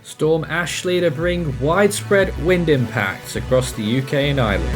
Storm Ashley to bring widespread wind impacts across the UK and Ireland.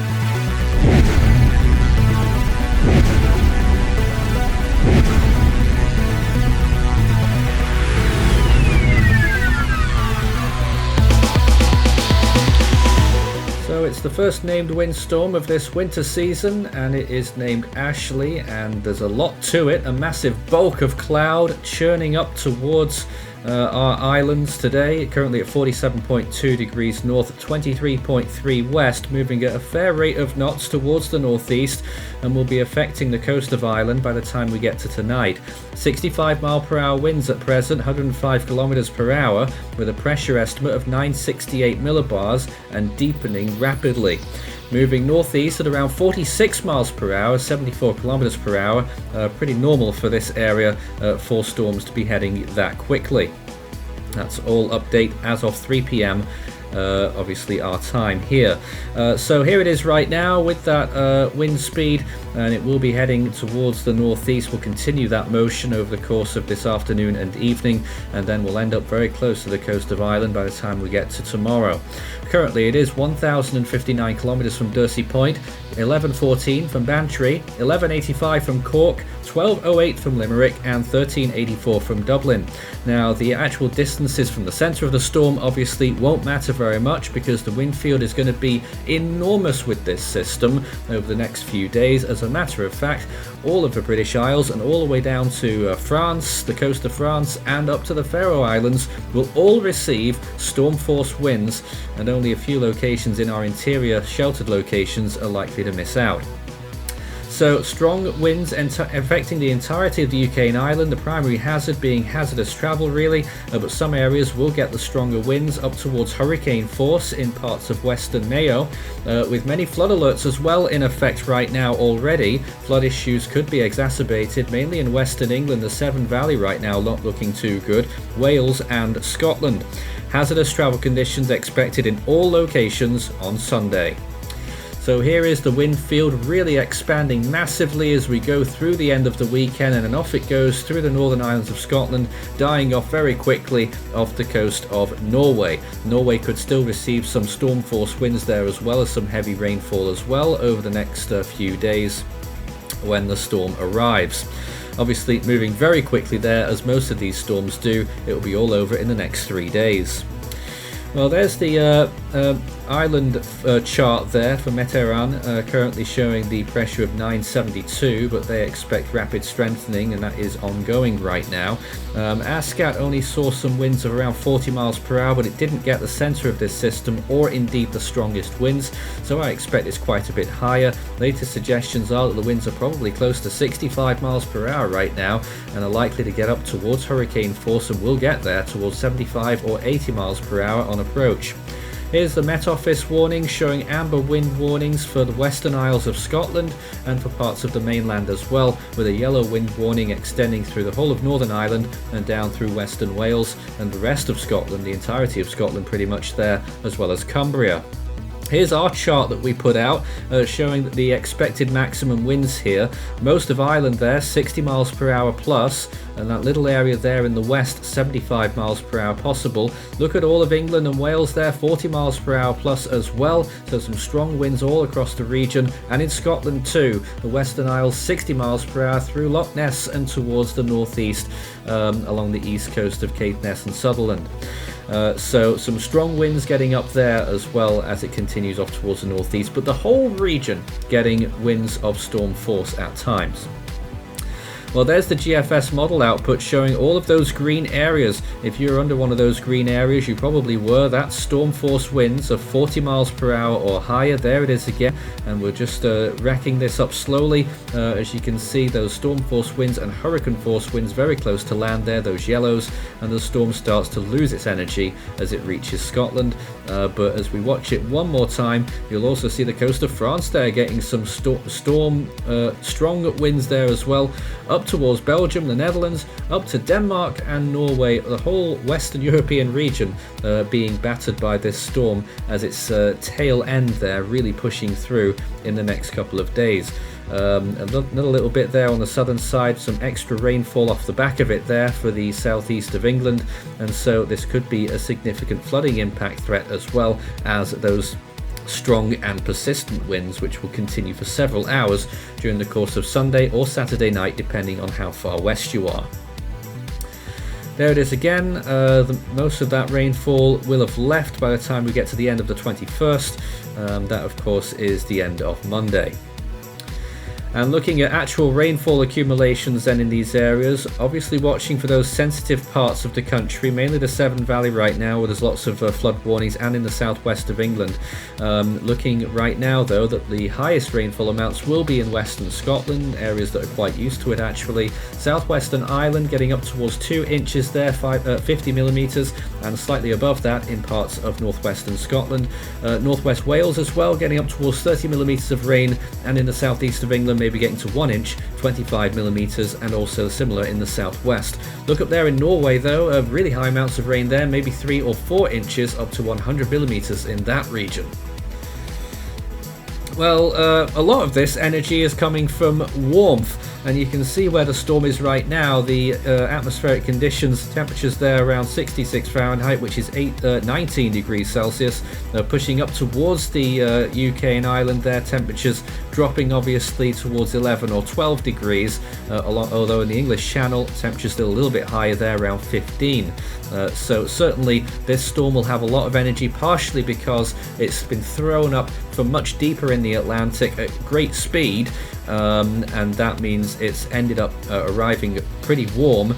So it's the first named windstorm of this winter season, and it is named Ashley, and there's a lot to it. A massive bulk of cloud churning up towards our islands today, currently at 47.2 degrees north, 23.3 west, moving at a fair rate of knots towards the northeast, and will be affecting the coast of Ireland by the time we get to tonight. 65 mile per hour winds at present, 105 kilometers per hour, with a pressure estimate of 968 millibars and deepening rapidly. Moving northeast at around 46 miles per hour, 74 kilometers per hour, pretty normal for this area for storms to be heading that quickly. That's all update as of 3 p.m. Obviously our time here. So here it is right now with that wind speed, and it will be heading towards the northeast. We'll continue that motion over the course of this afternoon and evening, and then we'll end up very close to the coast of Ireland by the time we get to tomorrow. Currently it is 1,059 kilometers from Dursey Point, 1114 from Bantry, 1185 from Cork, 1208 from Limerick, and 1384 from Dublin. Now the actual distances from the centre of the storm obviously won't matter very much, because the wind field is going to be enormous with this system over the next few days. As a matter of fact, all of the British Isles and all the way down to France, the coast of France, and up to the Faroe Islands will all receive storm force winds, and only a few locations in our interior sheltered locations are likely to miss out. So strong winds affecting the entirety of the UK and Ireland, the primary hazard being hazardous travel really, but some areas will get the stronger winds up towards hurricane force in parts of western Mayo, with many flood alerts as well in effect right now already. Flood issues could be exacerbated mainly in western England, the Severn Valley right now not looking too good, Wales and Scotland. Hazardous travel conditions expected in all locations on Sunday. So here is the wind field really expanding massively as we go through the end of the weekend, and then off it goes through the northern islands of Scotland, dying off very quickly off the coast of Norway. Norway could still receive some storm force winds there, as well as some heavy rainfall as well over the next few days when the storm arrives. Obviously moving very quickly there, as most of these storms do. It will be all over in the next 3 days. Well, there's the island chart there for Meteran, currently showing the pressure of 972, but they expect rapid strengthening, and that is ongoing right now. Ascat only saw some winds of around 40 miles per hour, but it didn't get the centre of this system or indeed the strongest winds, so I expect it's quite a bit higher. Latest suggestions are that the winds are probably close to 65 miles per hour right now, and are likely to get up towards hurricane force, and will get there towards 75 or 80 miles per hour on approach. Here's the Met Office warning showing amber wind warnings for the Western Isles of Scotland and for parts of the mainland as well, with a yellow wind warning extending through the whole of Northern Ireland and down through Western Wales and the rest of Scotland, the entirety of Scotland pretty much there, as well as Cumbria. Here's our chart that we put out showing the expected maximum winds here. Most of Ireland there 60 miles per hour plus, and that little area there in the west 75 miles per hour possible. Look at all of England and Wales there, 40 miles per hour plus as well, so some strong winds all across the region, and in Scotland too. The Western Isles 60 miles per hour through Loch Ness and towards the northeast along the east coast of Caithness and Sutherland. So some strong winds getting up there as well as it continues off towards the northeast, but the whole region getting winds of storm force at times. Well, there's the GFS model output showing all of those green areas. If you're under one of those green areas, you probably were. That's storm force winds of 40 miles per hour or higher. There it is again, and we're just racking this up slowly. As you can see, those storm force winds and hurricane force winds very close to land there, those yellows, and the storm starts to lose its energy as it reaches Scotland. But as we watch it one more time, you'll also see the coast of France there getting some strong winds there as well, up up towards Belgium, the Netherlands, up to Denmark and Norway, the whole Western European region being battered by this storm as its tail end there really pushing through in the next couple of days. Another little bit there on the southern side, some extra rainfall off the back of it there for the southeast of England, and so this could be a significant flooding impact threat as well as those strong and persistent winds which will continue for several hours during the course of Sunday or Saturday night depending on how far west you are. There it is again. Most of that rainfall will have left by the time we get to the end of the 21st. That of course is the end of Monday. And looking at actual rainfall accumulations then in these areas, obviously watching for those sensitive parts of the country, mainly the Severn Valley right now, where there's lots of flood warnings, and in the southwest of England. Looking right now though that the highest rainfall amounts will be in western Scotland, areas that are quite used to it actually. Southwestern Ireland getting up towards 2 inches there, 50 millimetres, and slightly above that in parts of northwestern Scotland. Northwest Wales as well getting up towards 30 millimetres of rain, and in the southeast of England maybe getting to 1 inch, 25 millimetres, and also similar in the southwest. Look up there in Norway though, really high amounts of rain there, maybe 3 or 4 inches up to 100 millimetres in that region. Well, a lot of this energy is coming from warmth, and you can see where the storm is right now. The atmospheric conditions, temperatures there around 66 Fahrenheit, which is 19 degrees Celsius, pushing up towards the UK and Ireland there, temperatures dropping obviously towards 11 or 12 degrees, although in the English Channel, temperatures still a little bit higher there, around 15. So certainly this storm will have a lot of energy, partially because it's been thrown up from much deeper in the Atlantic at great speed, and that means it's ended up arriving pretty warm.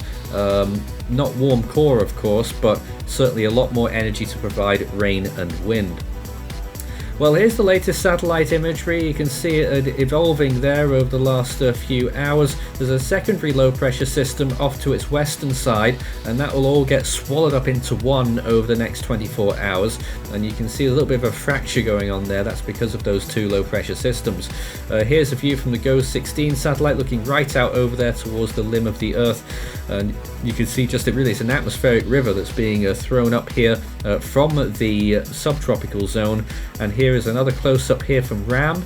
Not warm core of course, but certainly a lot more energy to provide rain and wind. Well, here's the latest satellite imagery. You can see it evolving there over the last few hours. There's a secondary low pressure system off to its western side, and that will all get swallowed up into one over the next 24 hours. And you can see a little bit of a fracture going on there. That's because of those two low pressure systems. Here's a view from the GOES-16 satellite looking right out over there towards the limb of the Earth. And you can see just it's an atmospheric river that's being thrown up here from the subtropical zone. And here is another close-up here from RAM,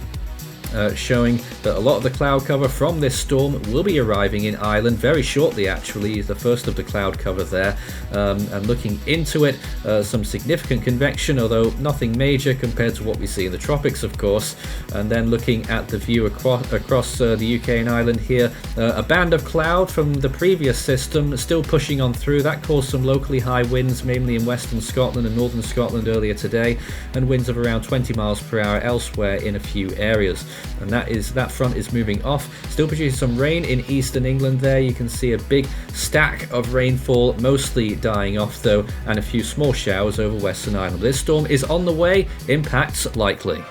showing that a lot of the cloud cover from this storm will be arriving in Ireland very shortly. Actually, the first of the cloud cover there, and looking into it, some significant convection, although nothing major compared to what we see in the tropics of course. And then looking at the view across the UK and Ireland here, a band of cloud from the previous system still pushing on through. That caused some locally high winds, mainly in western Scotland and northern Scotland earlier today, and winds of around 20 miles per hour elsewhere in a few areas. And that front is moving off, still producing some rain in eastern England there. You can see a big stack of rainfall, mostly dying off though, and a few small showers over western Ireland. This storm is on the way, impacts likely.